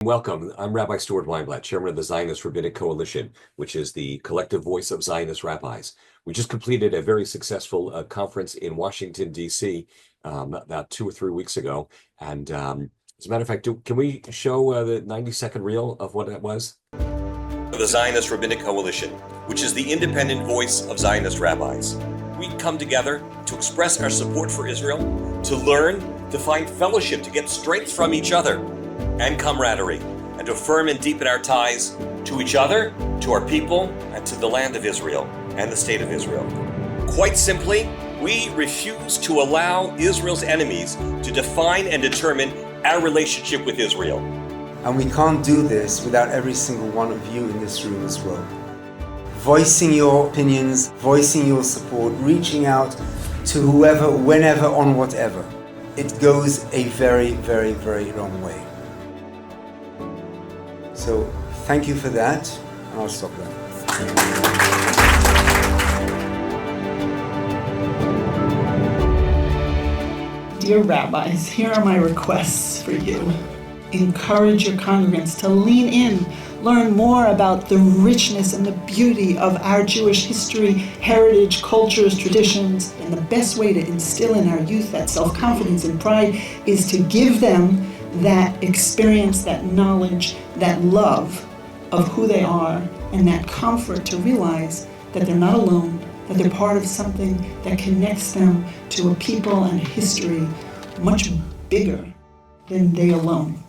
Welcome. I'm Rabbi Stuart Weinblatt, chairman of the Zionist Rabbinic Coalition, which is the collective voice of Zionist rabbis. We just completed a very successful conference in Washington, D.C., about 2 or 3 weeks ago. And as a matter of fact, can we show the 90-second reel of what that was? The Zionist Rabbinic Coalition, which is the independent voice of Zionist rabbis. We come together to express our support for Israel, to learn, to find fellowship, to get strength from each other, and camaraderie, and to affirm and deepen our ties to each other, to our people, and to the land of Israel and the state of Israel. Quite simply, we refuse to allow Israel's enemies to define and determine our relationship with Israel. And we can't do this without every single one of you in this room as well. Voicing your opinions, voicing your support, reaching out to whoever, whenever, on whatever. It goes a very, very, very long way. So thank you for that, and I'll stop there. Dear rabbis, here are my requests for you. Encourage your congregants to lean in, learn more about the richness and the beauty of our Jewish history, heritage, cultures, traditions. And the best way to instill in our youth that self-confidence and pride is to give them that experience, that knowledge, that love of who they are, and that comfort to realize that they're not alone, that they're part of something that connects them to a people and a history much bigger than they alone.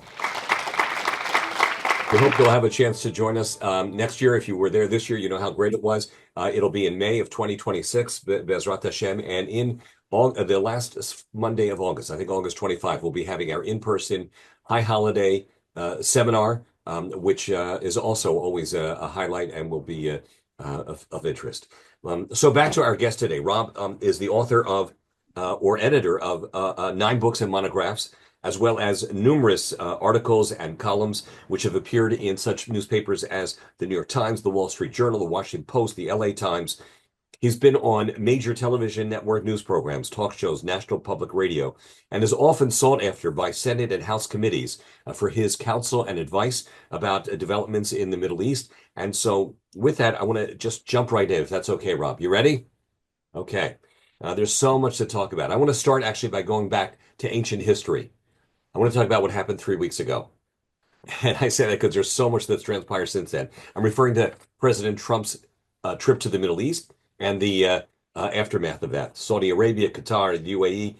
We hope you'll have a chance to join us next year. If you were there this year, you know how great it was. It'll be in May of 2026, Bezrat Hashem, and in the last Monday of August, I think August 25, we'll be having our in-person high holiday seminar, which is also always a highlight and will be of interest. So back to our guest today. Rob is the author of or editor of 9 books and monographs, as well as numerous articles and columns which have appeared in such newspapers as the New York Times, the Wall Street Journal, the Washington Post, the LA Times. He's been on major television network news programs, talk shows, national public radio, and is often sought after by Senate and House committees for his counsel and advice about developments in the Middle East. And so with that, I want to just jump right in, if that's okay, Rob. You ready? Okay. There's so much to talk about. I want to start actually by going back to ancient history. I want to talk about what happened 3 weeks ago. And I say that because there's so much that's transpired since then. I'm referring to President Trump's trip to the Middle East and the aftermath of that. Saudi Arabia, Qatar, the UAE.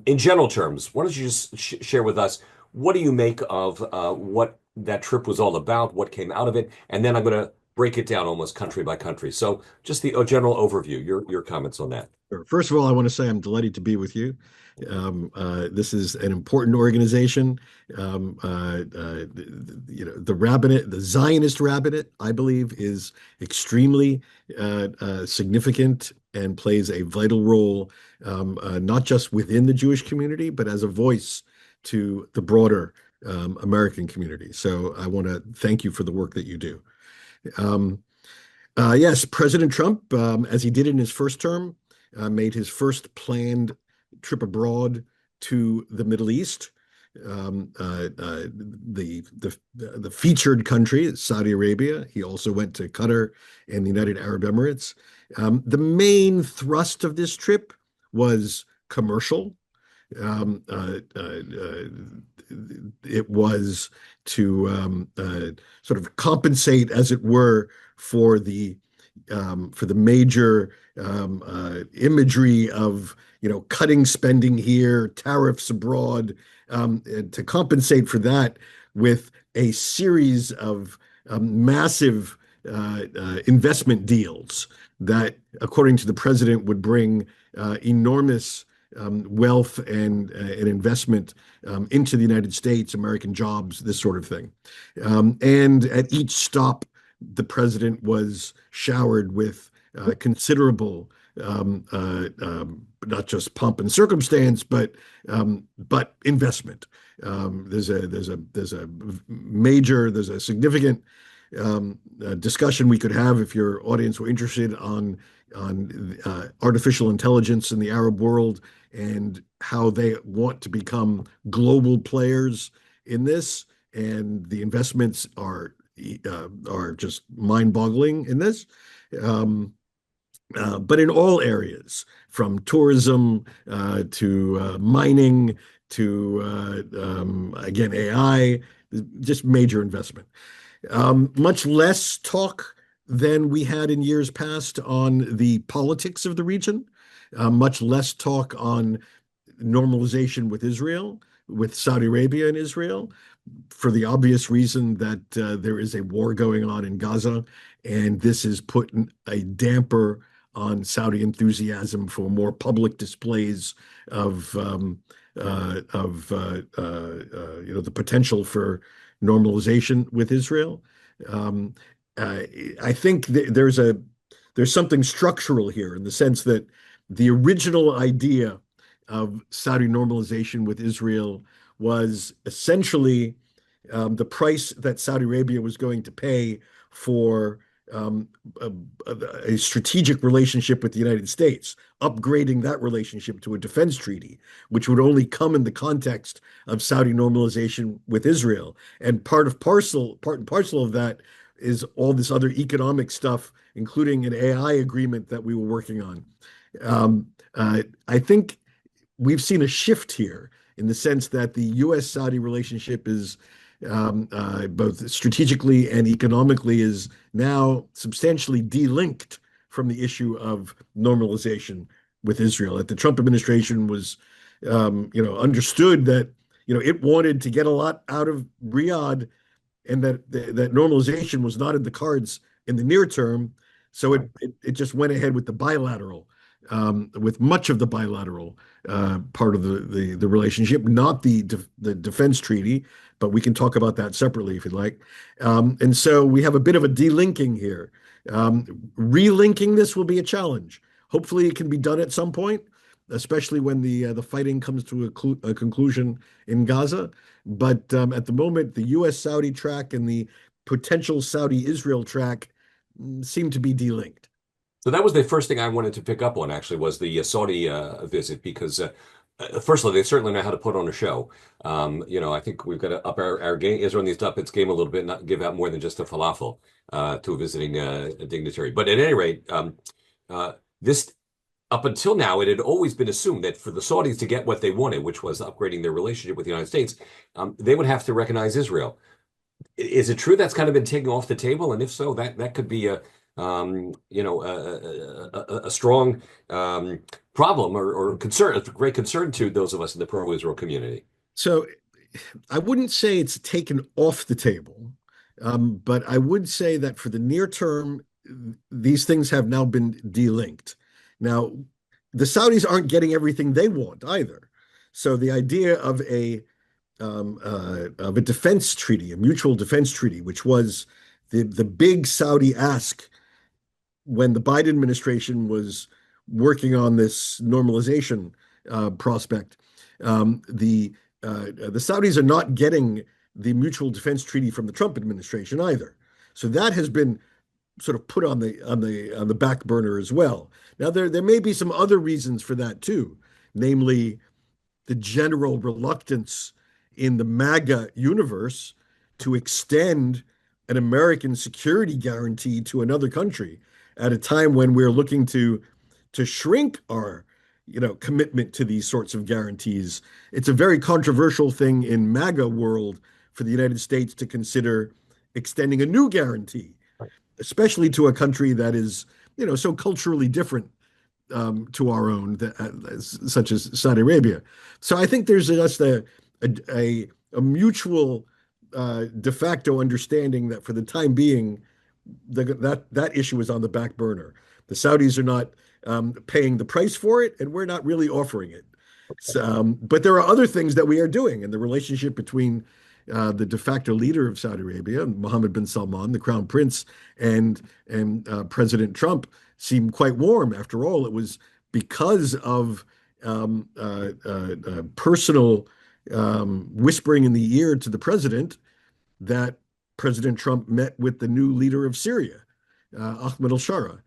In general terms, why don't you just share with us, what do you make of what that trip was all about, what came out of it? And then I'm going to break it down almost country by country. So just the general overview, your comments on that. Sure. First of all, I want to say I'm delighted to be with you. This is an important organization. The rabbinate, the Zionist rabbinate, I believe, is extremely significant and plays a vital role, not just within the Jewish community, but as a voice to the broader American community. So I want to thank you for the work that you do. Yes, President Trump, as he did in his first term, made his first planned trip abroad to the Middle East. The featured country is Saudi Arabia. He also went to Qatar and the United Arab Emirates. The main thrust of this trip was commercial. It was to sort of compensate, as it were, for the major imagery of cutting spending here, tariffs abroad, and to compensate for that with a series of massive investment deals that, according to the president, would bring enormous wealth and investment into the United States, American jobs, this sort of thing. And at each stop, the president was showered with considerable, not just pomp and circumstance, but investment. There's a significant discussion we could have if your audience were interested on artificial intelligence in the Arab world and how they want to become global players in this. and the investments are just mind-boggling in this. Um, but in all areas, from tourism to mining to again AI, just major investment. Much less talk than we had in years past on the politics of the region. Much less talk on normalization with Israel, with Saudi Arabia and Israel, for the obvious reason that there is a war going on in Gaza, and this has put a damper on Saudi enthusiasm for more public displays of the potential for normalization with Israel. Um, I think there's something structural here in the sense that the original idea of Saudi normalization with Israel was essentially the price that Saudi Arabia was going to pay for um, a, a strategic relationship with the United States, upgrading that relationship to a defense treaty, which would only come in the context of Saudi normalization with Israel. And part and parcel of that is all this other economic stuff, including an AI agreement that we were working on. I think we've seen a shift here in the sense that the U.S.-Saudi relationship is both strategically and economically is now substantially delinked from the issue of normalization with Israel. That the Trump administration was, understood that it wanted to get a lot out of Riyadh, and that normalization was not in the cards in the near term. So it just went ahead with the bilateral, with much of the bilateral part of the relationship, not the defense treaty, but we can talk about that separately if you'd like. And so we have a bit of a delinking here. Relinking this will be a challenge. Hopefully, it can be done at some point, especially when the fighting comes to a conclusion in Gaza. But at the moment, the U.S.-Saudi track and the potential Saudi-Israel track seem to be delinked. So that was the first thing I wanted to pick up on, actually, was the Saudi visit, because first of all, they certainly know how to put on a show. I think we've got to up our game. Israel needs to up its game a little bit, not give out more than just a falafel to a visiting dignitary. But at any rate, this up until now, it had always been assumed that for the Saudis to get what they wanted, which was upgrading their relationship with the United States, they would have to recognize Israel. Is it true that's kind of been taken off the table? And if so, that could be a strong problem or concern, a great concern to those of us in the pro-Israel community. So I wouldn't say it's taken off the table, but I would say that for the near term, these things have now been delinked. Now, the Saudis aren't getting everything they want either. So the idea of a defense treaty, a mutual defense treaty, which was the big Saudi ask when the Biden administration was working on this normalization prospect. The Saudis are not getting the mutual defense treaty from the Trump administration either. So that has been sort of put on the back burner as well. Now there may be some other reasons for that too, namely the general reluctance in the MAGA universe to extend an American security guarantee to another country at a time when we're looking to shrink our commitment to these sorts of guarantees. It's a very controversial thing in MAGA world for the United States to consider extending a new guarantee, especially to a country that is so culturally different to our own, such as Saudi Arabia. So I think there's just a mutual de facto understanding that for the time being, that issue is on the back burner. The Saudis are not paying the price for it, and we're not really offering it. So, but there are other things that we are doing, and the relationship between the de facto leader of Saudi Arabia, Mohammed bin Salman, the crown prince, and President Trump seemed quite warm. After all, it was because of personal whispering in the ear to the president that President Trump met with the new leader of Syria, Ahmed al-Shara.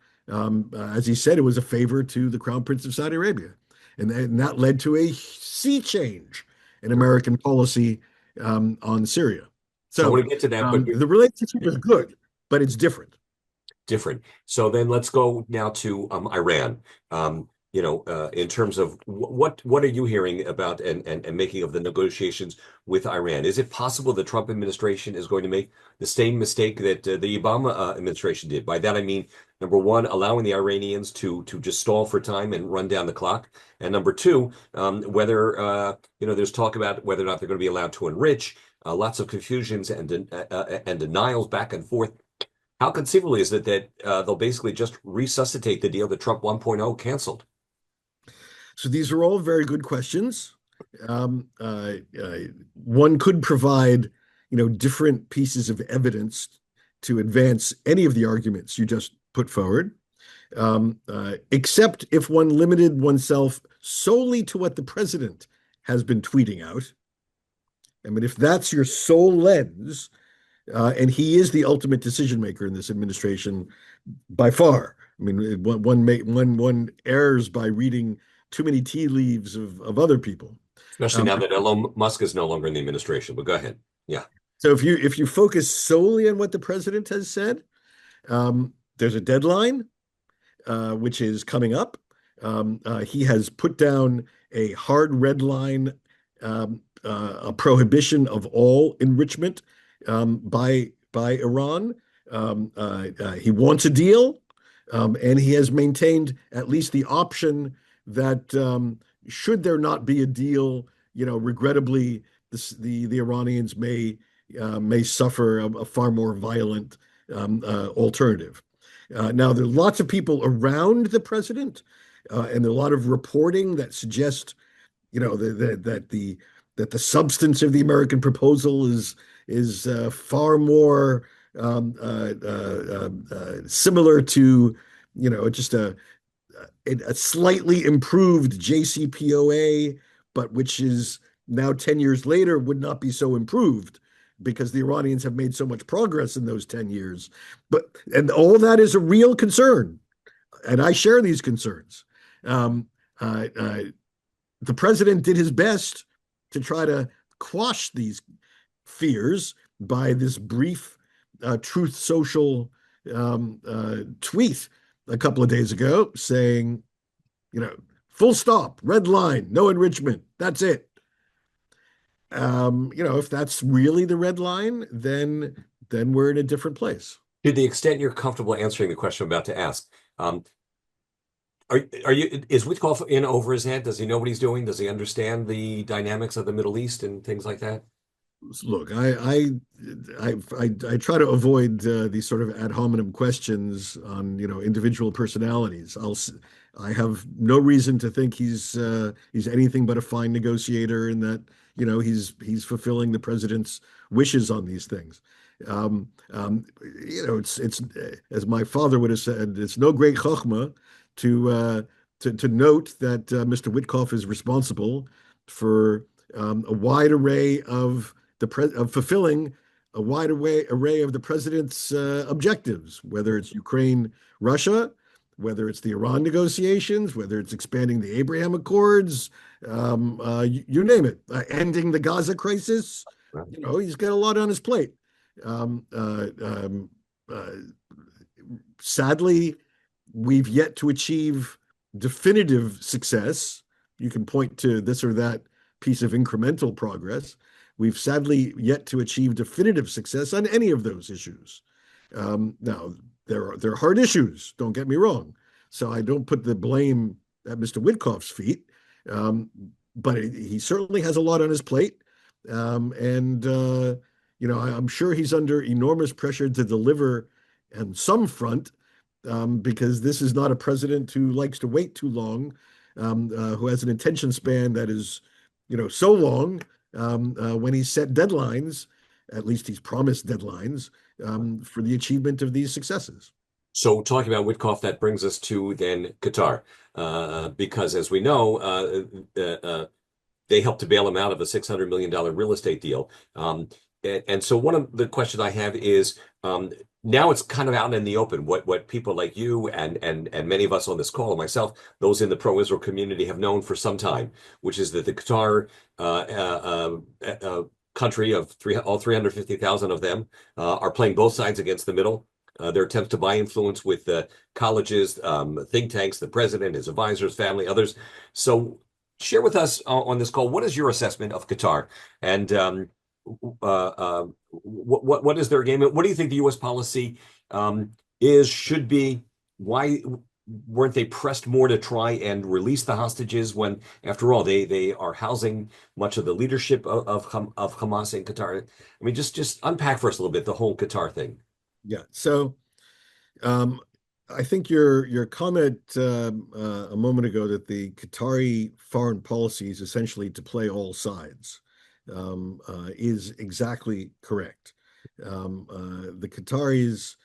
As he said, it was a favor to the Crown Prince of Saudi Arabia. And that led to a sea change in American policy on Syria. So I So want to get to that, but the relationship is good, but it's different. different. So then let's go now to Iran. In terms of what are you hearing about and making of the negotiations with Iran? Is it possible the Trump administration is going to make the same mistake that the Obama administration did? By that I mean, number one, allowing the Iranians to just stall for time and run down the clock, and number two, whether there's talk about whether or not they're going to be allowed to enrich. Lots of confusions and denials back and forth. How conceivable is it that they'll basically just resuscitate the deal that Trump 1.0 canceled? So these are all very good questions. One could provide, different pieces of evidence to advance any of the arguments you just put forward, except if one limited oneself solely to what the president has been tweeting out. I mean, if that's your sole lens, and he is the ultimate decision maker in this administration by far. I mean, one errs by reading too many tea leaves of other people. Especially now that Elon Musk is no longer in the administration. But go ahead. Yeah. So if you focus solely on what the president has said, there's a deadline, which is coming up. He has put down a hard red line, a prohibition of all enrichment by Iran. He wants a deal, and he has maintained at least the option that should there not be a deal, regrettably, the Iranians may suffer a far more violent alternative. Now, there are lots of people around the president, and there are a lot of reporting that suggests, that the substance of the American proposal is far more similar to, just a slightly improved JCPOA, but which is now 10 years later would not be so improved because the Iranians have made so much progress in those 10 years. And all that is a real concern. And I share these concerns. The president did his best to try to quash these fears by this brief Truth Social tweet a couple of days ago saying, full stop, red line, no enrichment. That's it. If that's really the red line, then we're in a different place. To the extent you're comfortable answering the question I'm about to ask, is Witkoff in over his head? Does he know what he's doing? Does he understand the dynamics of the Middle East and things like that? Look, I try to avoid these sort of ad hominem questions on individual personalities. I have no reason to think he's anything but a fine negotiator, and that he's fulfilling the president's wishes on these things. It's as my father would have said, it's no great chokhmah to note that Mr. Witkoff is responsible for a wide array of fulfilling a wide array of the president's objectives, whether it's Ukraine, Russia, whether it's the Iran negotiations, whether it's expanding the Abraham Accords, you name it, ending the Gaza crisis. He's got a lot on his plate. Sadly, we've yet to achieve definitive success. You can point to this or that piece of incremental progress. We've sadly yet to achieve definitive success on any of those issues. Now, they're hard issues, don't get me wrong. So I don't put the blame at Mr. Witkoff's feet, but he certainly has a lot on his plate. I'm sure he's under enormous pressure to deliver on some front, because this is not a president who likes to wait too long, who has an attention span that is, so long. When he's set deadlines, at least he's promised deadlines for the achievement of these successes. So talking about Witkoff, that brings us to then Qatar, because as we know, they helped to bail him out of a $600 million real estate deal. And so one of the questions I have is, now it's kind of out in the open what people like you and many of us on this call, and myself, those in the pro-Israel community have known for some time, which is that the Qatar country of all 350,000 of them are playing both sides against the middle. Their attempts to buy influence with colleges, think tanks, the president, his advisors, family, others. So share with us on this call, what is your assessment of Qatar? And what is their game? What do you think the U.S. policy should be? Why weren't they pressed more to try and release the hostages when, after all, they are housing much of the leadership of Hamas in Qatar? I mean, just unpack for us a little bit the whole Qatar thing. Yeah. So I think your comment a moment ago that the Qatari foreign policy is essentially to play all sides is exactly correct. The Qataris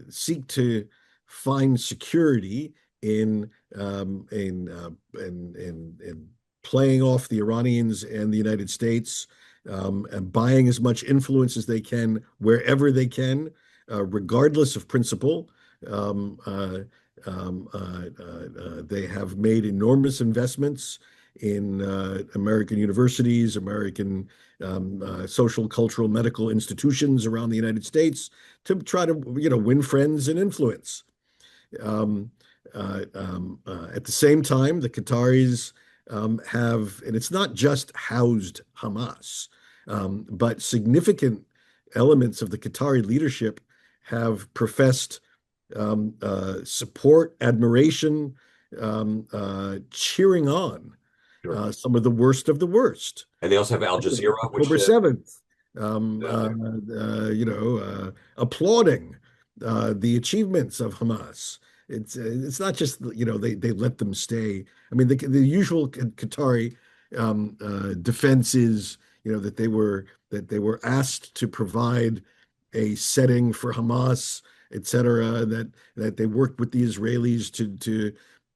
seek to find security in playing off the Iranians and the United States, and buying as much influence as they can wherever they can, regardless of principle. They have made enormous investments in American universities, American social, cultural, medical institutions around the United States to try to, win friends and influence. At the same time, the Qataris have, and it's not just housed Hamas, but significant elements of the Qatari leadership have professed support, admiration, cheering on Sure. some of the worst of the worst. And they also have Al Jazeera, which October 7th, applauding the achievements of Hamas. It's not just, they let them stay. I mean, the usual Qatari defense is, that they were asked to provide a setting for Hamas, et cetera, that they worked with the Israelis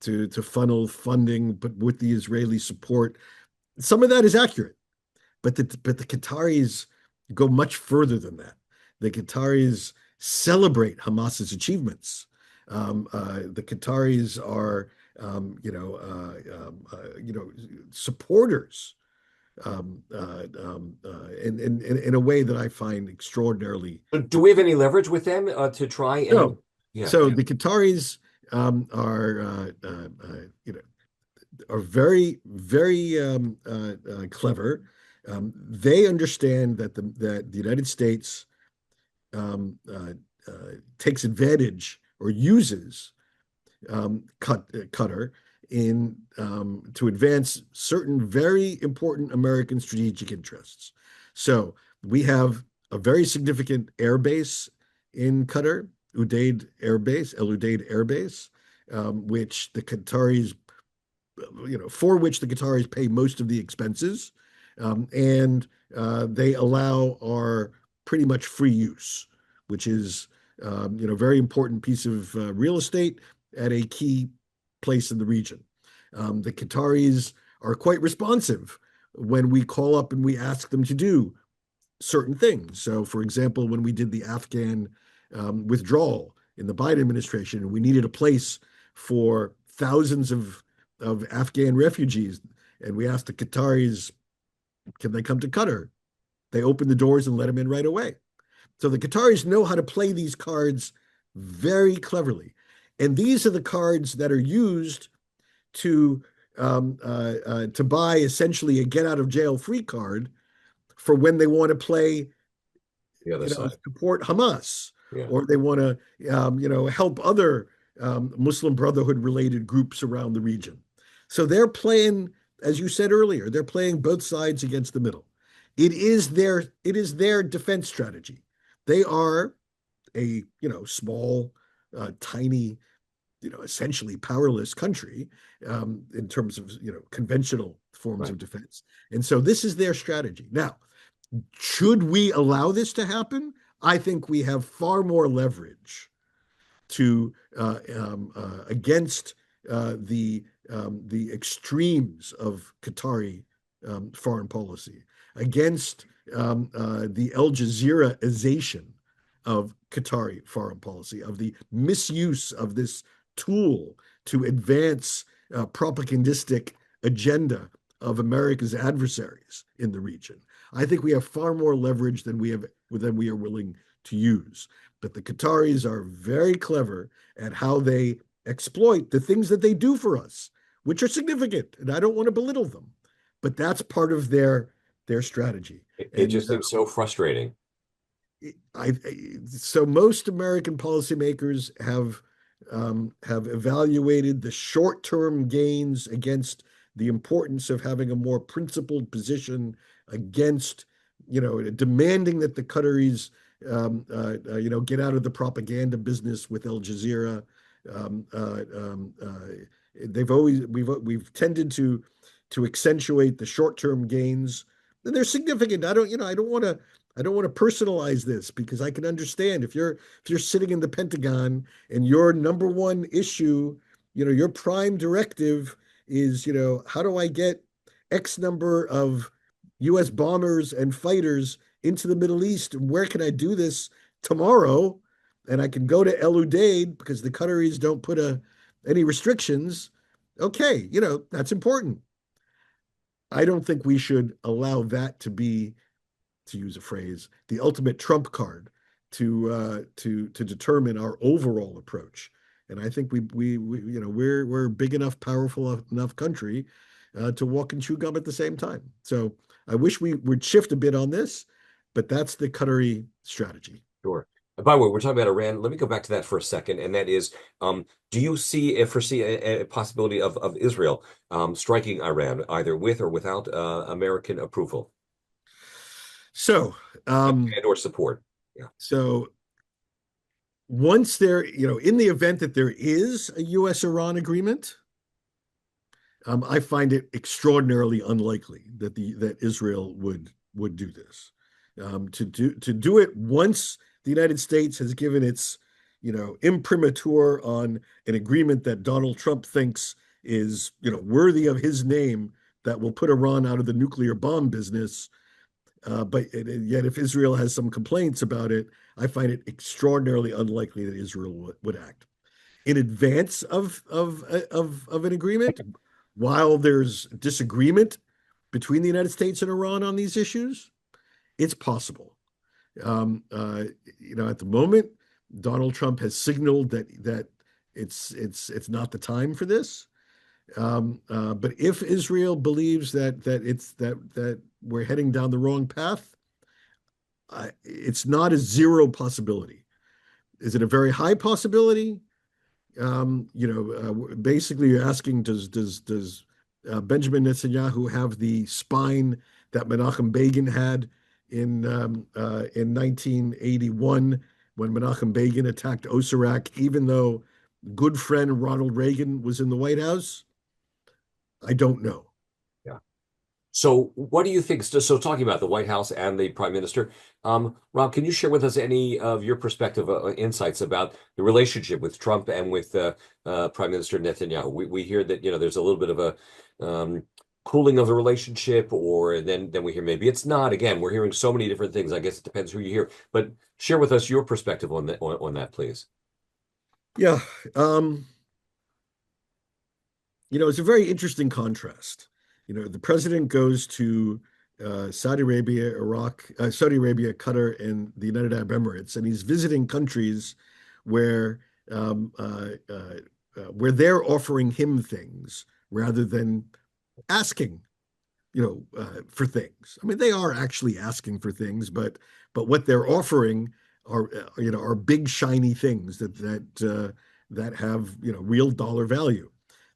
to funnel funding, but with the Israeli support. Some of that is accurate, but the Qataris go much further than that. The Qataris celebrate Hamas's achievements. The Qataris are, supporters in a way that I find extraordinarily. Do we have any leverage with them to try and? No. Yeah. So the Qataris are very, very clever. They understand that the United States takes advantage or uses Qatar to advance certain very important American strategic interests. So we have a very significant air base in Qatar, El Udeid Air Base, which the Qataris, for which the Qataris pay most of the expenses, and they allow our pretty much free use, which is very important piece of real estate at a key place in the region. The Qataris are quite responsive when we call up and we ask them to do certain things. So, for example, when we did the Afghan withdrawal in the Biden administration, we needed a place for thousands of Afghan refugees, and we asked the Qataris, can they come to Qatar? They opened the doors and let them in right away. So the Qataris know how to play these cards very cleverly. And these are the cards that are used to buy essentially a get out of jail free card for when they want to play, support Hamas, or they want to, help other Muslim Brotherhood related groups around the region. So they're playing, as you said earlier, they're playing both sides against the middle. It is their defense strategy. They are a small, tiny, essentially powerless country in terms of conventional forms of defense. And so this is their strategy. Now, should we allow this to happen? I think we have far more leverage to against the extremes of Qatari foreign policy, against the Al Jazeera-ization of Qatari foreign policy, of the misuse of this tool to advance propagandistic agenda of America's adversaries in the region. I think we have far more leverage than we are willing to use. But the Qataris are very clever at how they exploit the things that they do for us, which are significant, and I don't want to belittle them, but that's part of their strategy. It And just seems so frustrating. I so most American policymakers have evaluated the short-term gains against the importance of having a more principled position against, demanding that the Qataris, get out of the propaganda business with Al Jazeera. Um, uh, um, uh, we've tended to accentuate the short-term gains, and they're significant. I don't want to personalize this because I can understand if you're sitting in the Pentagon and your number one issue, your prime directive is, how do I get X number of US bombers and fighters into the Middle East? And where can I do this tomorrow? And I can go to El Udeid because the Qataris don't put any restrictions. Okay, that's important. I don't think we should allow that to be, to use a phrase, the ultimate trump card to determine our overall approach. And I think we're a big enough, powerful enough country to walk and chew gum at the same time. So I wish we would shift a bit on this, but that's the Qatari strategy. Sure. By the way, we're talking about Iran. Let me go back to that for a second, and that is, do you foresee a possibility of Israel striking Iran either with or without American approval So, and or support? Yeah, so once in the event that there is a U.S.-Iran agreement, I find it extraordinarily unlikely that Israel would do this. To do it once the United States has given its imprimatur on an agreement that Donald Trump thinks is worthy of his name, that will put Iran out of the nuclear bomb business. But yet, if Israel has some complaints about it, I find it extraordinarily unlikely that Israel would act in advance of an agreement. While there's disagreement between the United States and Iran on these issues, it's possible. At the moment, Donald Trump has signaled that it's not the time for this. But if Israel believes that we're heading down the wrong path, it's not a zero possibility. Is it a very high possibility? Basically, you're asking, does Benjamin Netanyahu have the spine that Menachem Begin had in 1981 when Menachem Begin attacked Osirak, even though good friend Ronald Reagan was in the White House? I don't know. yeah. So, what do you think? So, talking about the White House and the Prime Minister, Rob, can you share with us any of your perspective, insights about the relationship with Trump and with Prime Minister Netanyahu? We hear that there's a little bit of a cooling of the relationship, or then we hear maybe it's not. Again, we're hearing so many different things. I guess it depends who you hear, but share with us your perspective on that, please. Yeah. It's a very interesting contrast. The president goes to Saudi Arabia, Qatar, and the United Arab Emirates, and he's visiting countries where they're offering him things rather than asking, for things. I mean, they are actually asking for things, but what they're offering are big shiny things that have real dollar value.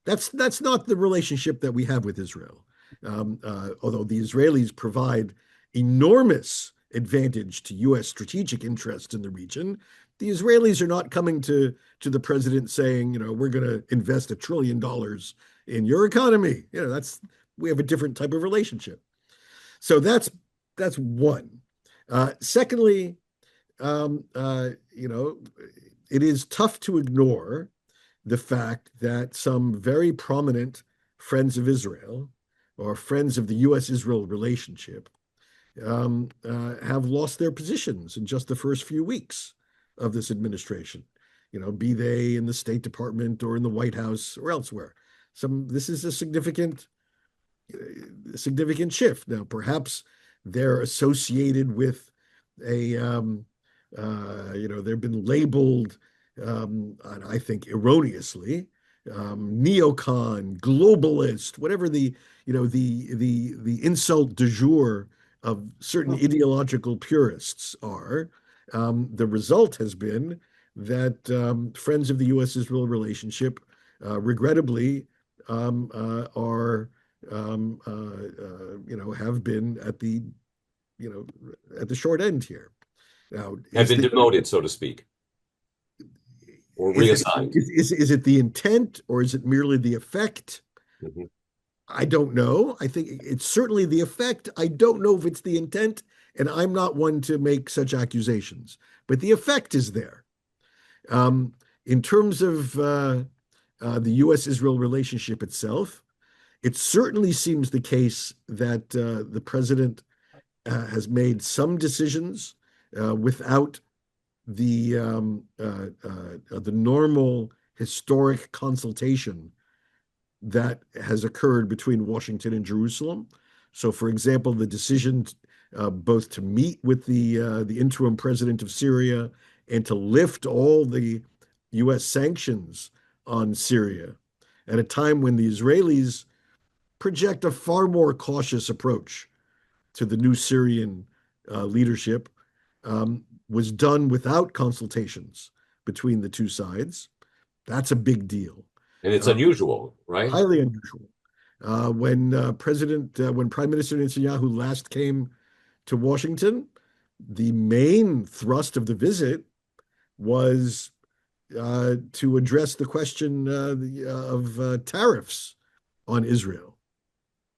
That's not the relationship that we have with Israel. Although the Israelis provide enormous advantage to U.S. strategic interests in the region, the Israelis are not coming to the president saying, we're going to invest $1 trillion in your economy. We have a different type of relationship. So that's one. Secondly, it is tough to ignore the fact that some very prominent friends of Israel or friends of the U.S.-Israel relationship have lost their positions in just the first few weeks of this administration, be they in the State Department or in the White House or elsewhere. This is a significant shift. Now, perhaps they're associated with a they've been labeled, and I think erroneously, neocon, globalist, whatever the insult du jour of certain ideological purists are. The result has been that friends of the U.S.-Israel relationship, regrettably, are have been at the short end here. Now, Have been demoted, so to speak, or is the reassigned. is it the intent or is it merely the effect? Mhm. I don't know. I think it's certainly the effect. I don't know if it's the intent, and I'm not one to make such accusations, but the effect is there. Um, in terms of the U.S.-Israel relationship itself, it certainly seems the case that the president has made some decisions without the normal historic consultation that has occurred between Washington and Jerusalem. So, for example, the decision both to meet with the interim president of Syria and to lift all the U.S. sanctions on Syria at a time when the Israelis project a far more cautious approach to the new Syrian leadership, was done without consultations between the two sides. That's a big deal. And it's Uh, unusual, right? Highly unusual. When Prime Minister Netanyahu last came to Washington, the main thrust of the visit was to address the question of tariffs on Israel.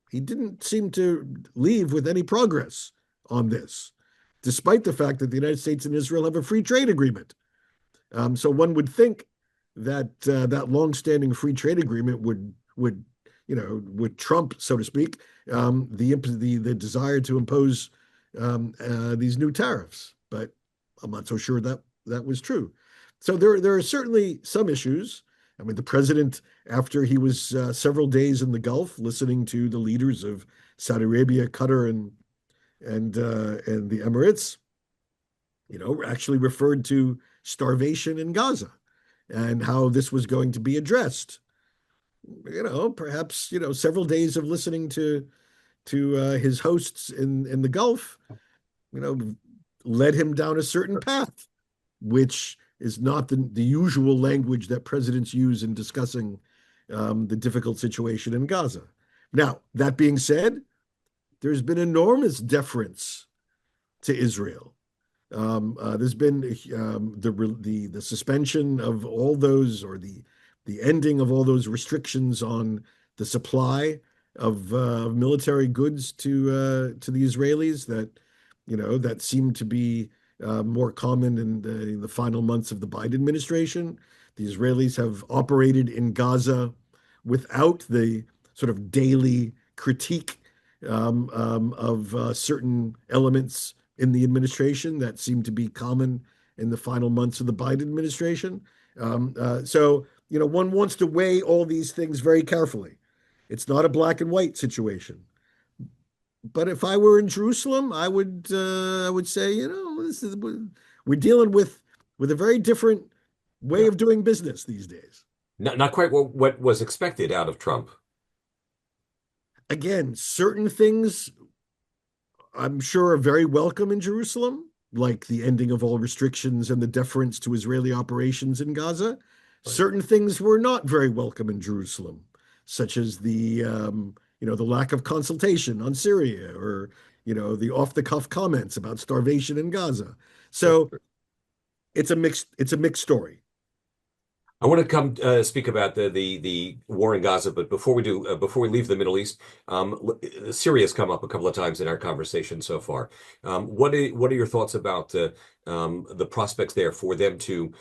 He didn't seem to leave with any progress on this, despite the fact that the United States and Israel have a free trade agreement. So one would think that that longstanding free trade agreement would trump, so to speak, the desire to impose these new tariffs. But I'm not so sure that that was true. So there are certainly some issues. I mean, the president, after he was several days in the Gulf, listening to the leaders of Saudi Arabia, Qatar, and the Emirates, actually referred to starvation in Gaza and how this was going to be addressed. Perhaps several days of listening to his hosts in the Gulf, you know, led him down a certain path, which is not the usual language that presidents use in discussing the difficult situation in Gaza. Now, that being said, there's been enormous deference to Israel. There's been the suspension of all those, or the ending of all those restrictions on the supply of military goods to the Israelis that seemed to be more common in the final months of the Biden administration. The Israelis have operated in Gaza without the sort of daily critique of certain elements in the administration that seemed to be common in the final months of the Biden administration. So one wants to weigh all these things very carefully. It's not a black and white situation. But if I were in Jerusalem, I would say, we're dealing with a very different way Yeah. of doing business these days. Not quite what was expected out of Trump. Again, certain things I'm sure are very welcome in Jerusalem, like the ending of all restrictions and the deference to Israeli operations in Gaza. Right. Certain things were not very welcome in Jerusalem, such as the lack of consultation on Syria, or the off-the-cuff comments about starvation in Gaza. So it's a mixed story. I want to come speak about the war in Gaza, but before we do, before we leave the Middle East, Syria's come up a couple of times in our conversation so far. What are your thoughts about the prospects there for them to,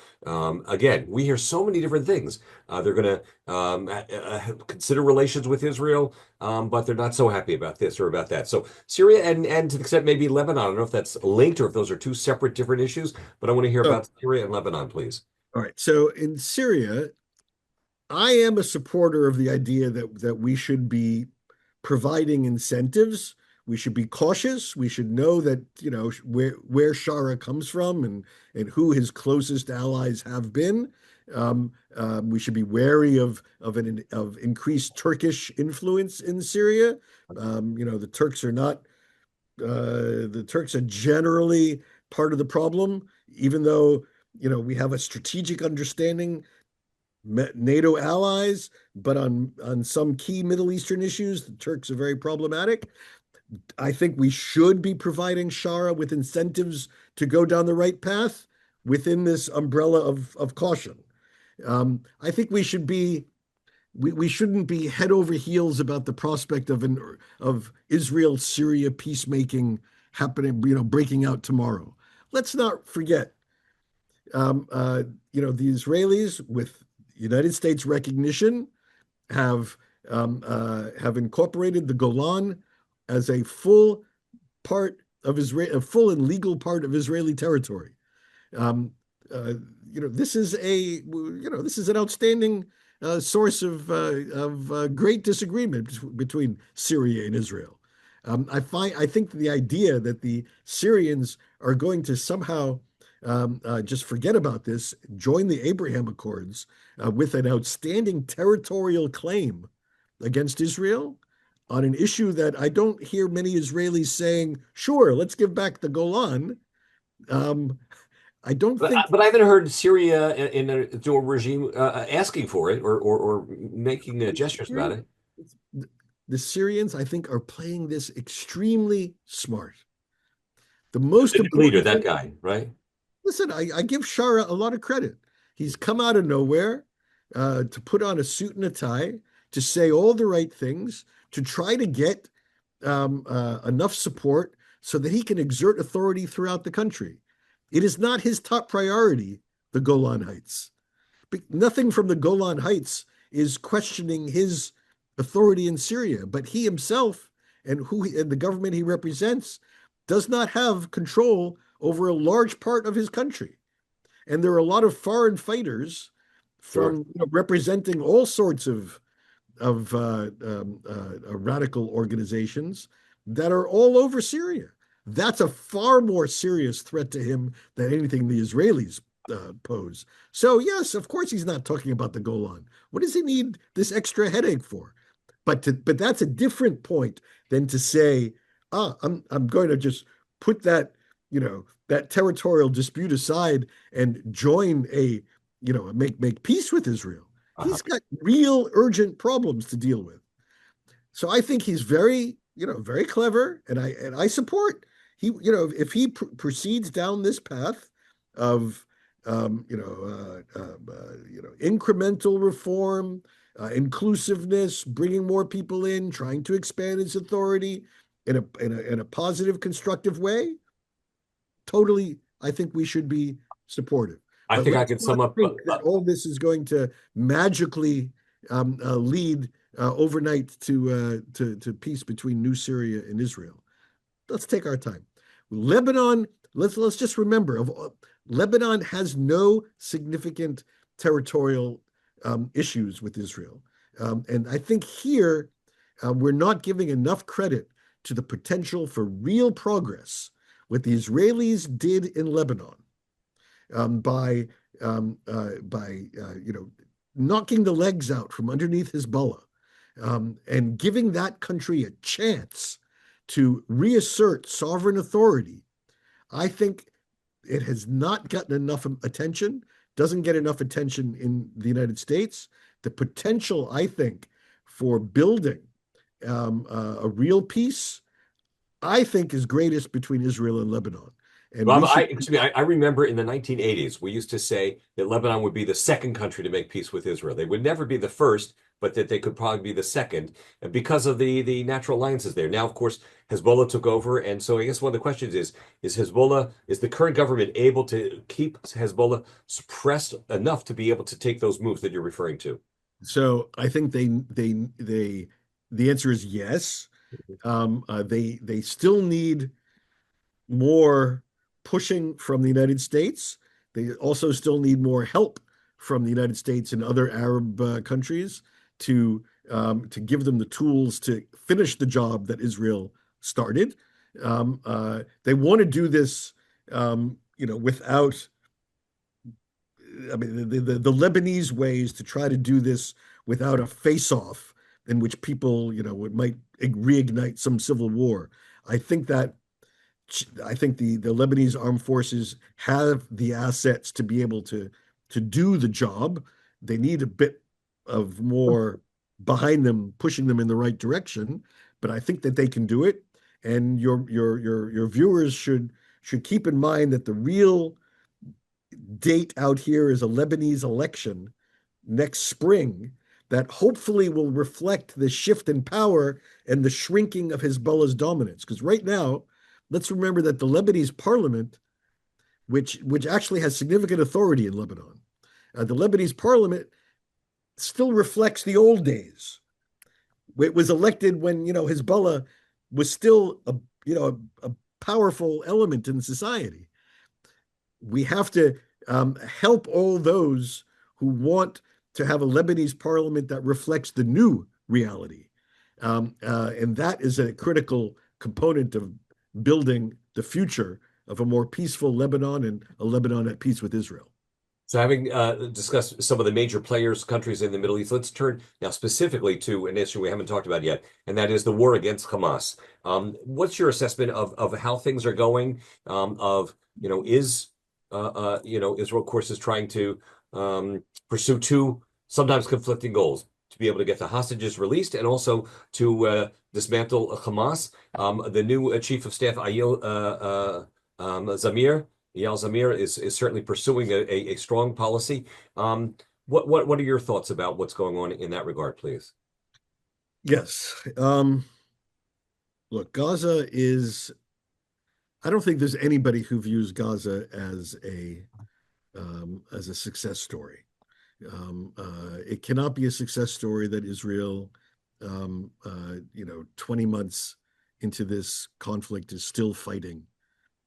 again, we hear so many different things. They're going to consider relations with Israel, but they're not so happy about this or about that. So Syria and to the extent maybe Lebanon. I don't know if that's linked or if those are two separate different issues, but I want to hear So, about Syria and Lebanon, please. all right. So in Syria, I am a supporter of the idea that we should be providing incentives we should be cautious. We should know that, where Shara comes from and who his closest allies have been. We should be wary of increased Turkish influence in Syria. The Turks are not the Turks are generally part of the problem, even though we have a strategic understanding, NATO allies, but on some key Middle Eastern issues, the Turks are very problematic. I think we should be providing Shara with incentives to go down the right path within this umbrella of caution. I think we shouldn't be head over heels about the prospect of Israel-Syria peacemaking happening, breaking out tomorrow. Let's not forget, the Israelis, with United States recognition, have incorporated the Golan as a full and legal part of Israeli territory. This is an outstanding source of great disagreement between Syria and Israel. I think the idea that the Syrians are going to somehow just forget about this, join the Abraham Accords with an outstanding territorial claim against Israel on an issue that I don't hear many Israelis saying, sure, let's give back the Golan. I don't think. But I haven't heard Syria in a dual regime asking for it or making gestures about it. The Syrians, I think, are playing this extremely smart. The most important leader, that guy, right? Listen, I give Shara a lot of credit. He's come out of nowhere to put on a suit and a tie, to say all the right things, to try to get enough support so that he can exert authority throughout the country. It is not his top priority, the Golan Heights. But nothing from the Golan Heights is questioning his authority in Syria, but he himself and the government he represents does not have control over a large part of his country. And there are a lot of foreign fighters from representing all sorts of radical organizations that are all over Syria. That's a far more serious threat to him than anything the Israelis pose. So yes, of course he's not talking about the Golan. What does he need this extra headache for? But that's a different point than to say, I'm going to just put that that territorial dispute aside and join make peace with Israel. He's got real urgent problems to deal with. So I think he's very clever, and I support if he proceeds down this path of incremental reform, inclusiveness, bringing more people in, trying to expand its authority in a positive, constructive way. Totally, I think we should be supportive. I think I can sum up that all this is going to magically lead overnight to peace between New Syria and Israel. Let's take our time. Lebanon. Let's just remember, Lebanon has no significant territorial issues with Israel, and I think here we're not giving enough credit to the potential for real progress. What the Israelis did in Lebanon by knocking the legs out from underneath Hezbollah and giving that country a chance to reassert sovereign authority, I think it has not gotten enough attention, doesn't get enough attention in the United States. The potential, I think, for building a real peace, I think, is greatest between Israel and Lebanon. And Rob, I remember in the 1980s, we used to say that Lebanon would be the second country to make peace with Israel. They would never be the first, but that they could probably be the second because of the natural alliances there. Now, of course, Hezbollah took over. And so I guess one of the questions is the current government able to keep Hezbollah suppressed enough to be able to take those moves that you're referring to? So I think the answer is yes. They still need more pushing from the United States. They also still need more help from the United States and other Arab countries to give them the tools to finish the job that Israel started. They want to do this, without. I mean, the Lebanese way is to try to do this without a face-off in which people, it might reignite some civil war. I think that I think the Lebanese armed forces have the assets to be able to do the job. They need a bit of more behind them, pushing them in the right direction, but I think that they can do it. And your viewers should keep in mind that the real date out here is a Lebanese election next spring that hopefully will reflect the shift in power and the shrinking of Hezbollah's dominance. Because right now, let's remember that the Lebanese parliament, which actually has significant authority in Lebanon, the Lebanese parliament still reflects the old days. It was elected when Hezbollah was still a powerful element in society. We have to help all those who want to have a Lebanese parliament that reflects the new reality. And that is a critical component of building the future of a more peaceful Lebanon and a Lebanon at peace with Israel. So having discussed some of the major players, countries in the Middle East, let's turn now specifically to an issue we haven't talked about yet, and that is the war against Hamas. What's your assessment of how things are going? Israel, of course, is trying to pursue two sometimes conflicting goals: to be able to get the hostages released and also to dismantle Hamas. The new chief of staff, Eyal Zamir is certainly pursuing a strong policy. What are your thoughts about what's going on in that regard, please? Yes. Look, Gaza is. I don't think there's anybody who views Gaza as a success story. It cannot be a success story that Israel, 20 months into this conflict, is still fighting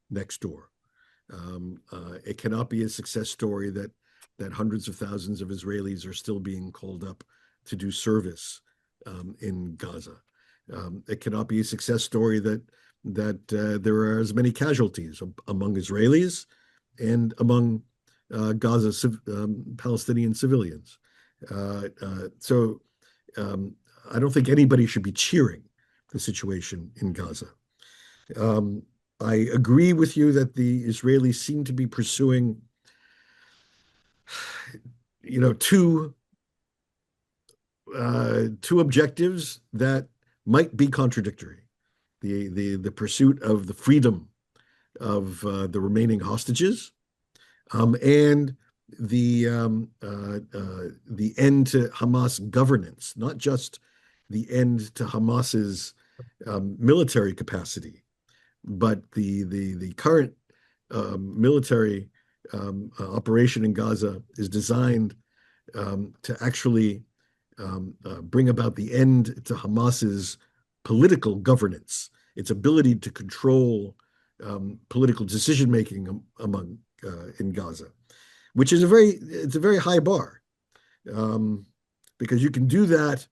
next door. It cannot be a success story that hundreds of thousands of Israelis are still being called up to do service in Gaza. It cannot be a success story that there are as many casualties among Israelis and among Gaza Palestinian civilians. So I don't think anybody should be cheering the situation in Gaza. I agree with you that the Israelis seem to be pursuing, two objectives that might be contradictory. The pursuit of the freedom of the remaining hostages, and the end to Hamas governance, not just the end to Hamas's military capacity, but the current military operation in Gaza is designed to actually bring about the end to Hamas's political governance, its ability to control political decision making among in Gaza, which is a very high bar, because you can do that.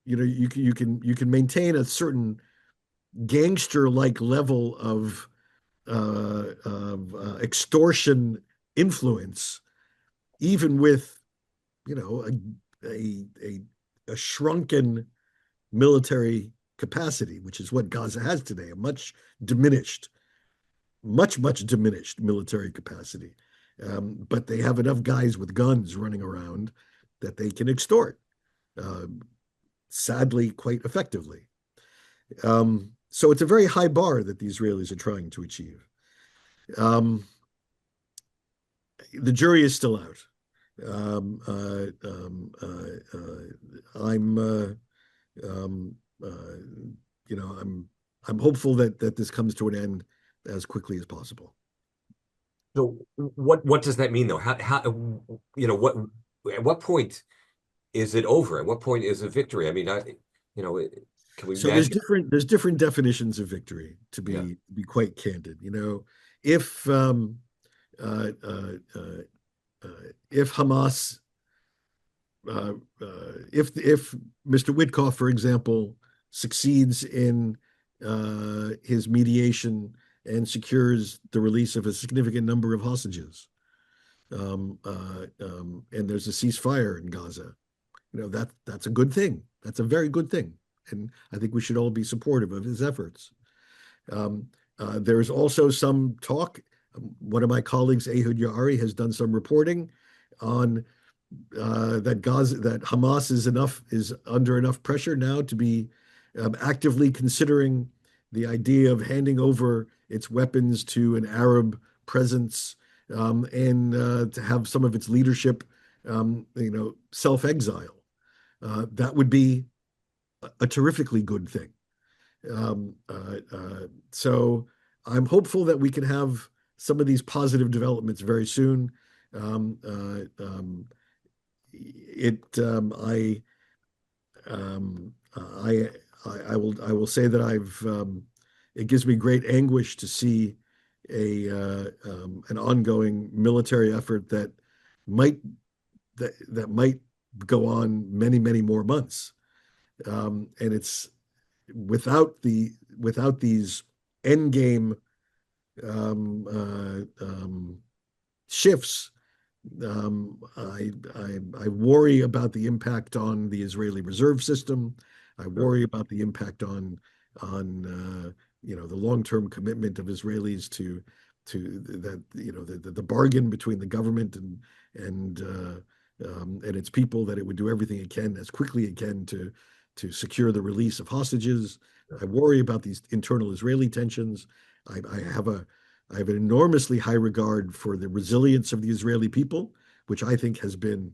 You can maintain a certain gangster-like level of extortion influence, even with a shrunken military capacity, which is what Gaza has today, a much diminished military capacity. But they have enough guys with guns running around that they can extort, sadly, quite effectively. So it's a very high bar that the Israelis are trying to achieve. The jury is still out. I'm hopeful that this comes to an end as quickly as possible. So what does that mean though? How at what point is it over? At what point is a victory? I mean, can we So imagine? there's different definitions of victory, to Yeah. be quite candid. If if Hamas, if Mr. Witkoff, for example, succeeds in his mediation and secures the release of a significant number of hostages. And there's a ceasefire in Gaza. That's a good thing. That's a very good thing. And I think we should all be supportive of his efforts. There's also some talk. One of my colleagues, Ehud Yaari, has done some reporting on that Hamas is under enough pressure now to be actively considering the idea of handing over its weapons to an Arab presence, and to have some of its leadership, self-exile. That would be a terrifically good thing. So I'm hopeful that we can have some of these positive developments very soon. Um, uh, um, it I I I will say that it gives me great anguish to see an ongoing military effort might that might go on many more months. And it's without these end game um, shifts. I worry about the impact on the Israeli reserve system. I worry about the impact on the long-term commitment of Israelis to that, the bargain between the government and its people, that it would do everything it can as quickly it can to secure the release of hostages. I worry about these internal Israeli tensions. I have an enormously high regard for the resilience of the Israeli people, which I think has been,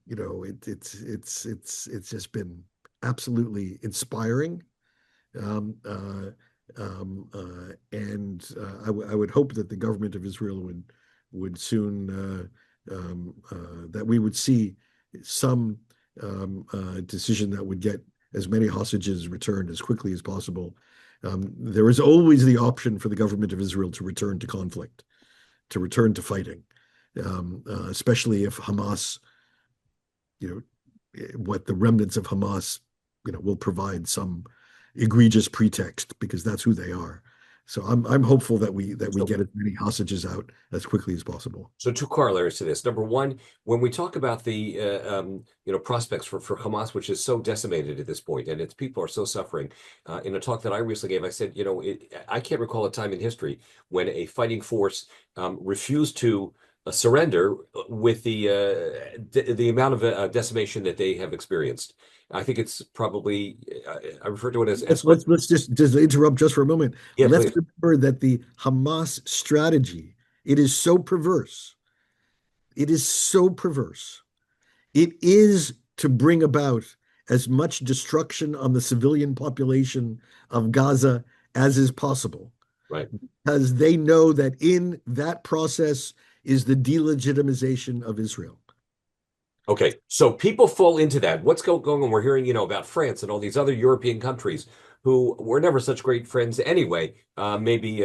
it's just been absolutely inspiring. Um, uh, I would hope that the government of Israel would soon that we would see some decision that would get as many hostages returned as quickly as possible. There is always the option for the government of Israel to return to conflict, to return to fighting, especially if Hamas, what the remnants of Hamas, will provide some egregious pretext, because that's who they are. So I'm hopeful that we get as many hostages out as quickly as possible. So two corollaries to this. Number one, when we talk about the prospects for Hamas, which is so decimated at this point, and its people are so suffering, in a talk that I recently gave, I said, I can't recall a time in history when a fighting force refused to surrender with the amount of decimation that they have experienced. I think it's probably I refer to it as Let's just interrupt just for a moment. yeah, Let's please. remember that the Hamas strategy, it is so perverse. It is so perverse. It is to bring about as much destruction on the civilian population of Gaza as is possible, Right. because they know that in that process is the delegitimization of Israel. Okay, so people fall into that. What's going on? We're hearing, about France and all these other European countries who were never such great friends anyway. Maybe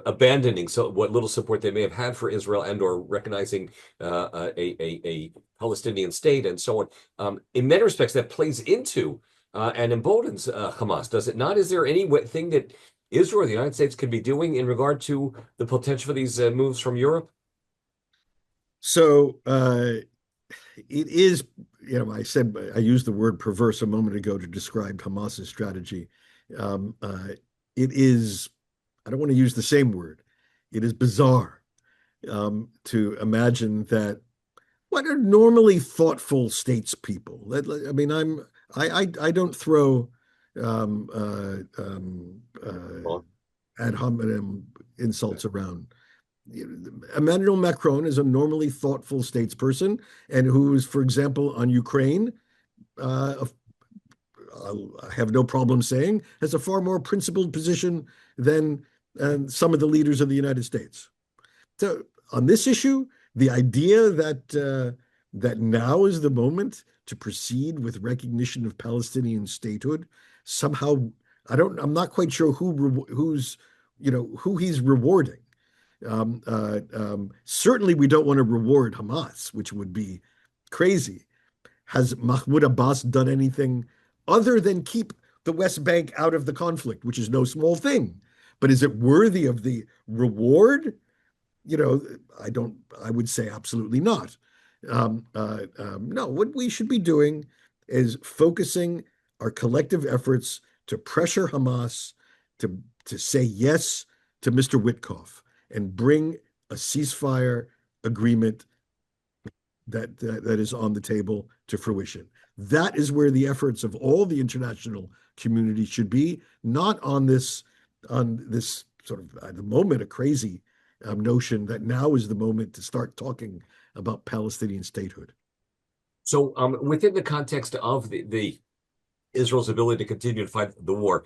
abandoning what little support they may have had for Israel and/or recognizing a Palestinian state and so on. In many respects, that plays into and emboldens Hamas, does it not? Is there any thing that Israel or the United States could be doing in regard to the potential for these moves from Europe? So it is, I used the word perverse a moment ago to describe Hamas's strategy. It is, I don't want to use the same word. It is bizarre to imagine that what are normally thoughtful statespeople. I mean, I don't throw um, Well, ad hominem insults around. Emmanuel Macron is a normally thoughtful statesperson, and who is, for example, on Ukraine, uh, I have no problem saying, has a far more principled position than some of the leaders of the United States. So on this issue, the idea that now is the moment to proceed with recognition of Palestinian statehood, somehow I'm not quite sure who he's rewarding. Certainly, we don't want to reward Hamas, which would be crazy. Has Mahmoud Abbas done anything other than keep the West Bank out of the conflict, which is no small thing. But is it worthy of the reward? You know, I would say absolutely not. No, what we should be doing is focusing our collective efforts to pressure Hamas to say yes to Mr. Witkoff and bring a ceasefire agreement that is on the table to fruition. That is where the efforts of all the international community should be, not on this sort of at the moment a crazy notion that now is the moment to start talking about Palestinian statehood. So, within the context of the Israel's ability to continue to fight the war,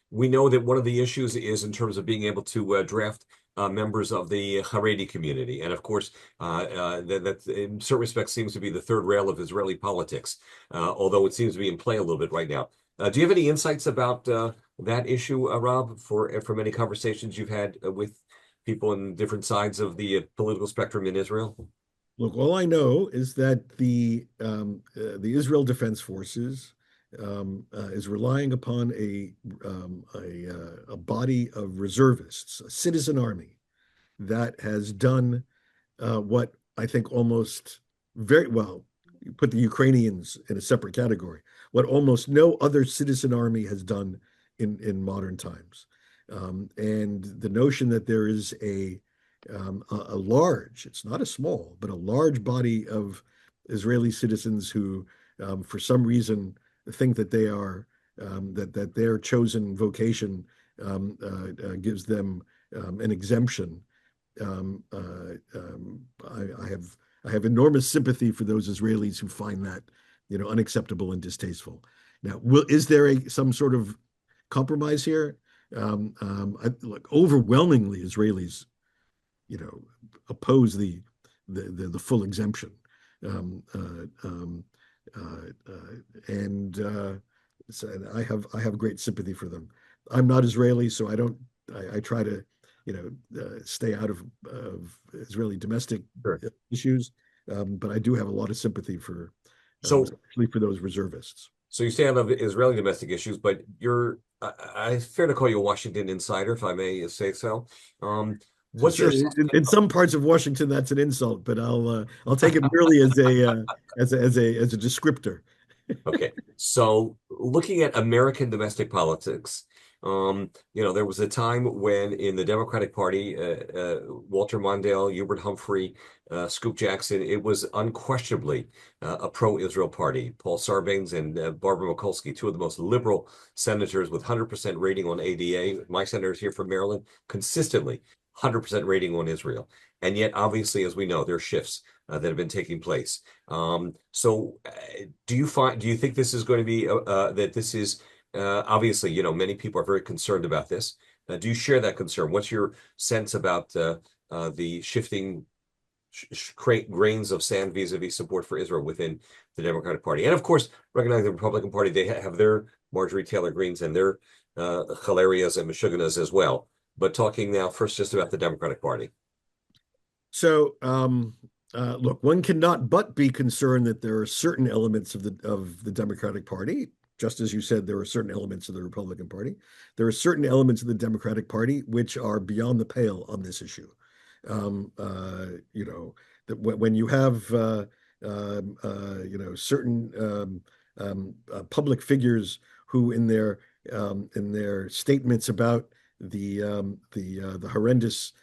we know that one of the issues is in terms of being able to draft members of the Haredi community, and of course, that in certain respects seems to be the third rail of Israeli politics, although it seems to be in play a little bit right now. Do you have any insights about that issue, Rob, from any conversations you've had with people on different sides of the political spectrum in Israel? Look, all I know is that the Israel Defense Forces is relying upon a body of reservists, a citizen army that has done what I think almost very well. You put the Ukrainians in a separate category. What almost no other citizen army has done in modern times, and the notion that there is a large, it's not a small, but a large body of Israeli citizens who, for some reason, think that they are that their chosen vocation gives them an exemption. I have enormous sympathy for those Israelis who find that, unacceptable and distasteful. Now, is there some sort of compromise here? Look, overwhelmingly, Israelis, oppose the full exemption, and so I have great sympathy for them. I'm not Israeli, so I try to stay out of Israeli domestic Sure. issues, but I do have a lot of sympathy for So, especially for those reservists. so you stay out of Israeli domestic issues, but I fair to call you a Washington insider, if I may say so. What's your In some parts of Washington, that's an insult, but I'll take it merely as a descriptor. Okay, so looking at American domestic politics, there was a time when in the Democratic Party, Walter Mondale, Hubert Humphrey, Scoop Jackson, it was unquestionably a pro-Israel party. Paul Sarbanes and Barbara Mikulski, two of the most liberal senators with 100% rating on ADA. My senators here from Maryland, consistently 100% rating on Israel. And yet, obviously, as we know, there are shifts that have been taking place. So, do you think this is going to be that this is obviously, many people are very concerned about this. Do you share that concern? What's your sense about the shifting grains of sand vis-a-vis support for Israel within the Democratic Party? And of course, recognize the Republican Party, they have their Marjorie Taylor Greens and their Hilarias and Meshuggahs as well. But talking now first just about the Democratic Party. So, look, one cannot but be concerned that there are certain elements of the Democratic Party, just as you said, there are certain elements of the Republican Party. There are certain elements of the Democratic Party which are beyond the pale on this issue. That when you have certain public figures who in their statements about the horrendous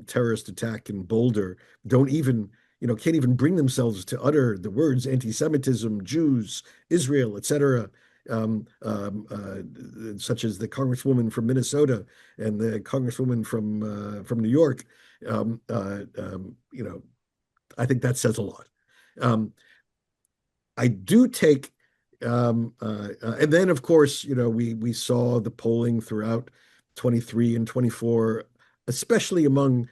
terrorist attack in Boulder can't even bring themselves to utter the words anti-Semitism, Jews, Israel, etc., such as the Congresswoman from Minnesota and the Congresswoman from New York. I think that says a lot. I do take, and then of course, we saw the polling throughout 23 and 24, especially among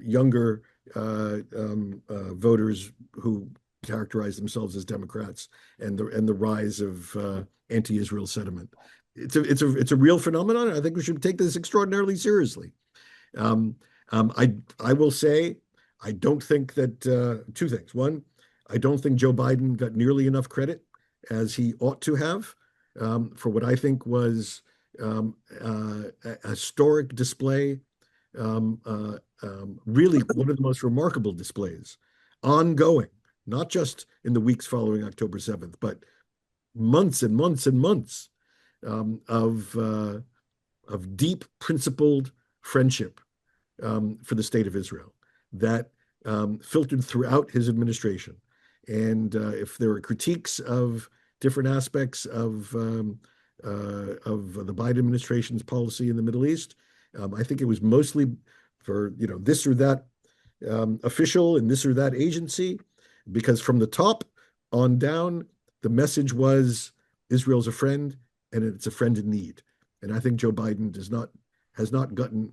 younger voters who characterize themselves as Democrats, and the rise of anti-Israel sentiment. It's a real phenomenon. I think we should take this extraordinarily seriously. I will say I don't think that two things. One, I don't think Joe Biden got nearly enough credit as he ought to have for what I think was a historic display, really one of the most remarkable displays, ongoing, not just in the weeks following October 7th, but months and months and months of deep, principled friendship for the state of Israel that filtered throughout his administration. And if there are critiques of different aspects of the Biden administration's policy in the Middle East, I think it was mostly for this or that official in this or that agency, because from the top on down, the message was Israel's a friend and it's a friend in need. And I think Joe Biden has not gotten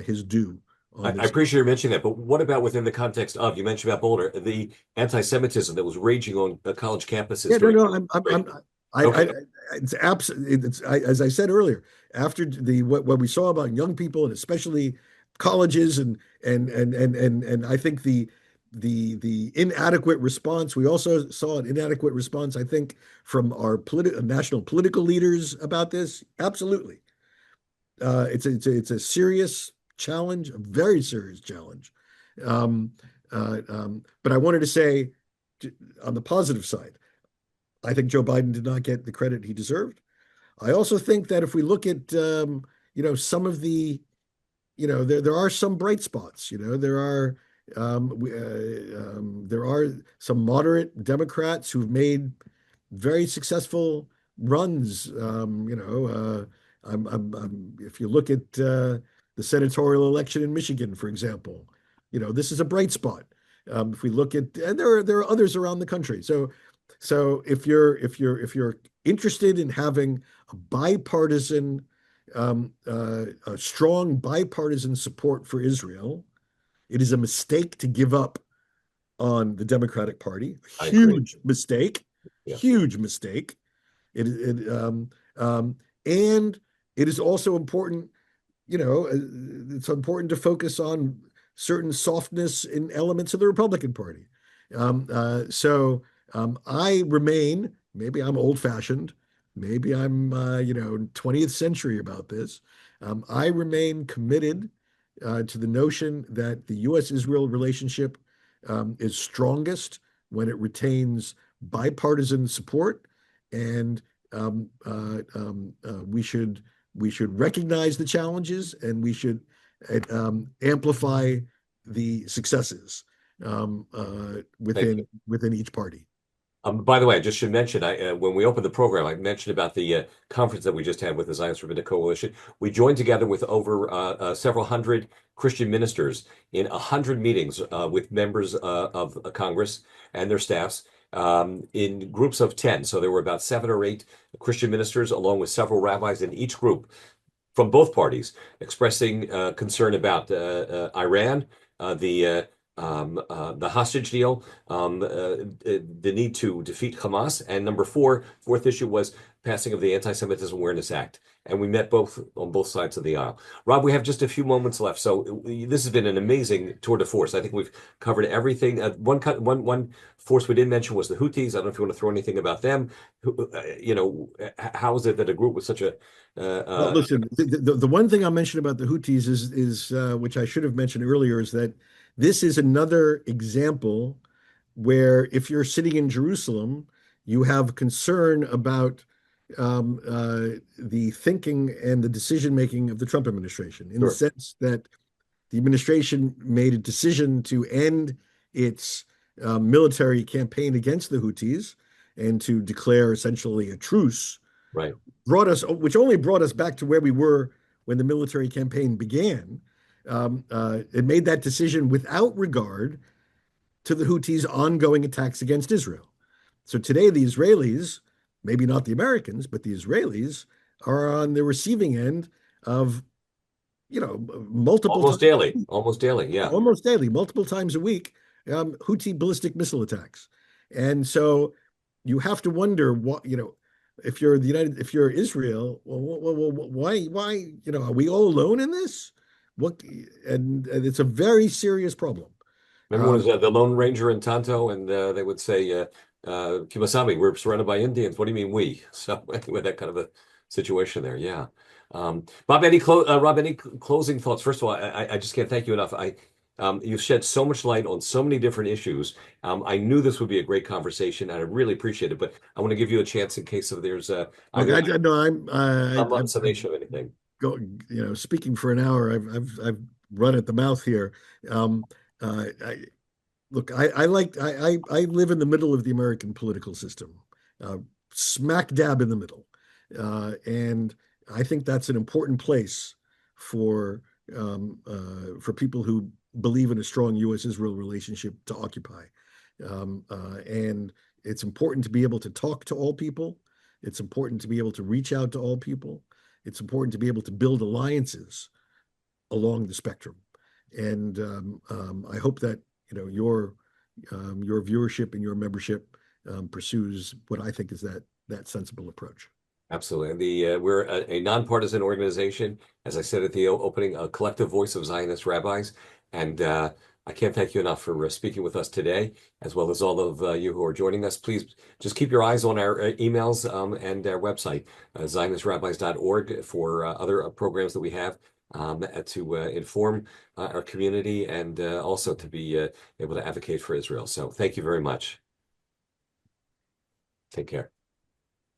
his due on I this. appreciate you mentioning that, but what about within the context of, you mentioned about Boulder, the anti-Semitism that was raging on college campuses Yeah, no, during. no, Okay. it's absolutely, as I said earlier, after what we saw about young people and especially colleges and I think the inadequate response. We also saw an inadequate response, I think, from our national political leaders about this. Absolutely, it's a serious challenge, a very serious challenge. Um, but I wanted to say, on the positive side, I think Joe Biden did not get the credit he deserved. I also think that if we look at some of the there are some bright spots. There are some moderate Democrats who've made very successful runs. If you look at the senatorial election in Michigan, for example, this is a bright spot. If we look at, and there are others around the country. So if you're interested in having a strong bipartisan support for Israel, it is a mistake to give up on the Democratic Party. I agree. Huge mistake. Yeah. Huge mistake. And it is also important, it's important to focus on certain softness in elements of the Republican Party. I remain, maybe I'm old-fashioned, maybe I'm 20th century about this. I remain committed to the notion that the U.S.-Israel relationship is strongest when it retains bipartisan support, and we should recognize the challenges, and we should amplify the successes within each party. By the way, I just should mention, when we opened the program, I mentioned about the conference that we just had with the Zionist Rabbinic Coalition. We joined together with over several hundred Christian ministers in 100 meetings with members of Congress and their staffs in groups of 10. So there were about 7 or 8 Christian ministers, along with several rabbis in each group from both parties, expressing concern about Iran, the hostage deal, the need to defeat Hamas, and fourth issue was passing of the Anti-Semitism Awareness Act. And we met on both sides of the aisle. Rob, we have just a few moments left, so this has been an amazing tour de force. I think we've covered everything. One force we didn't mention was the Houthis. I don't know if you want to throw anything about them. How is it that a group with such a Well, listen, the one thing I'll mention about the Houthis is which I should have mentioned earlier, is that this is another example where if you're sitting in Jerusalem, you have concern about the thinking and the decision making of the Trump administration, in the sense that the administration made a decision to end its military campaign against the Houthis and to declare essentially a truce. Right. Which only brought us back to where we were when the military campaign began. It made that decision without regard to the Houthis' ongoing attacks against Israel. So today, the Israelis, maybe not the Americans, but the Israelis are on the receiving end of, multiple almost daily, yeah, almost daily, multiple times a week, Houthi ballistic missile attacks. And so you have to wonder what, if you're Israel, well, why, are we all alone in this? And it's a very serious problem. Remember when it was the Lone Ranger in Tonto, and they would say, Kimasabi, we're surrounded by Indians. What do you mean we? So anyway, that kind of a situation there. Yeah. Bob, Rob, any closing thoughts? First of all, I just can't thank you enough. You've shed so much light on so many different issues. I knew this would be a great conversation, and I really appreciate it. But I want to give you a chance in case if there's Like either I know a summation of anything. go, speaking for an hour. I've run at the mouth here. I look, I live in the middle of the American political system, uh, smack dab in the middle, and I think that's an important place for for people who believe in a strong U.S.-Israel relationship to occupy. And it's important to be able to talk to all people. It's important to be able to reach out to all people. It's important to be able to build alliances along the spectrum. And I hope that your viewership and your membership pursues what I think is that sensible approach. Absolutely. And we're a nonpartisan organization, as I said at the opening, a collective voice of Zionist rabbis. And I can't thank you enough for speaking with us today, as well as all of you who are joining us. Please just keep your eyes on our emails and our website, zionistrabbis.org, for other programs that we have to inform our community and also to be able to advocate for Israel. So thank you very much. Take care.